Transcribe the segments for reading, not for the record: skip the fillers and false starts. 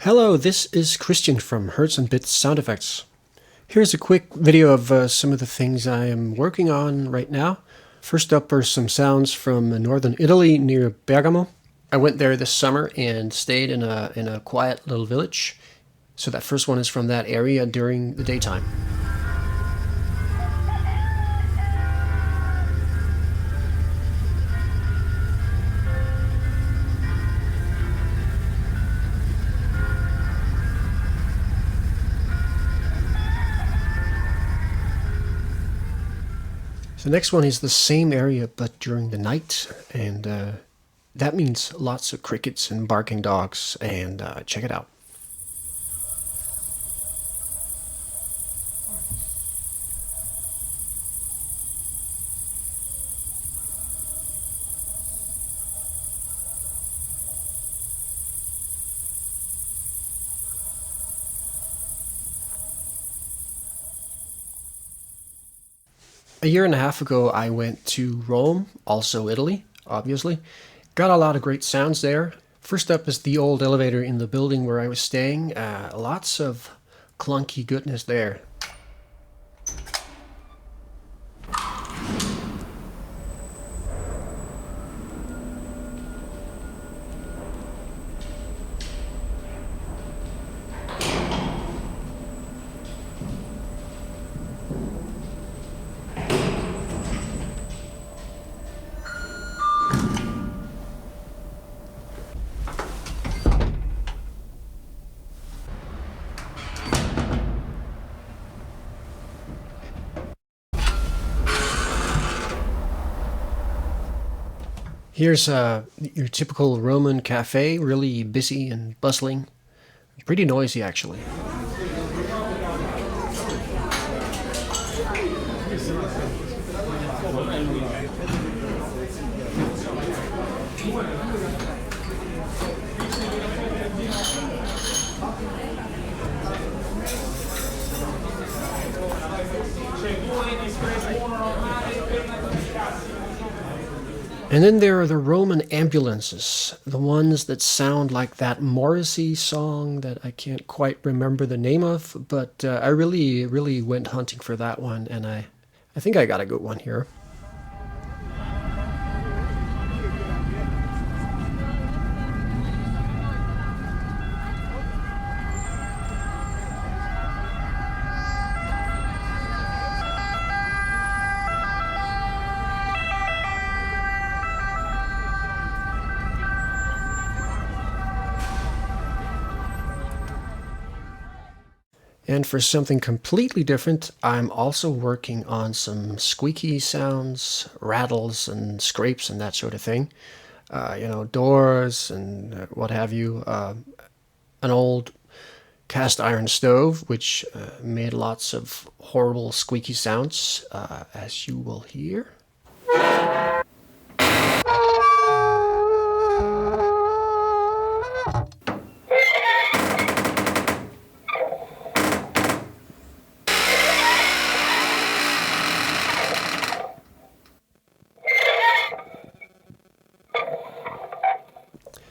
Hello, this is Christian from Hzandbits Sound Effects. Here's a quick video of some of the things I am working on right now. First up are some sounds from northern Italy near Bergamo. I went there this summer and stayed in a quiet little village. So that first one is from that area during the daytime. The next one is the same area but during the night, and that means lots of crickets and barking dogs, and check it out. A year and a half ago, I went to Rome, also Italy, obviously. Got a lot of great sounds there. First up is the old elevator in the building where I was staying. Lots of clunky goodness there. Here's your typical Roman cafe, really busy and bustling. Pretty noisy, actually. And then there are the Roman ambulances, the ones that sound like that Morrissey song that I can't quite remember the name of, but I really went hunting for that one, and I think I got a good one here. And for something completely different, I'm also working on some squeaky sounds, rattles and scrapes and that sort of thing. Doors and what have you. An old cast iron stove, which made lots of horrible squeaky sounds, as you will hear.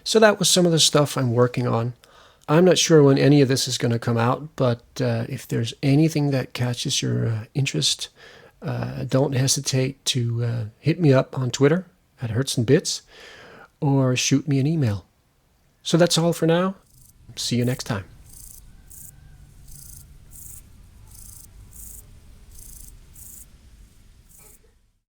So that was some of the stuff I'm working on. I'm not sure when any of this is going to come out, but if there's anything that catches your interest, don't hesitate to hit me up on Twitter at Hzandbits or shoot me an email. So that's all for now. See you next time.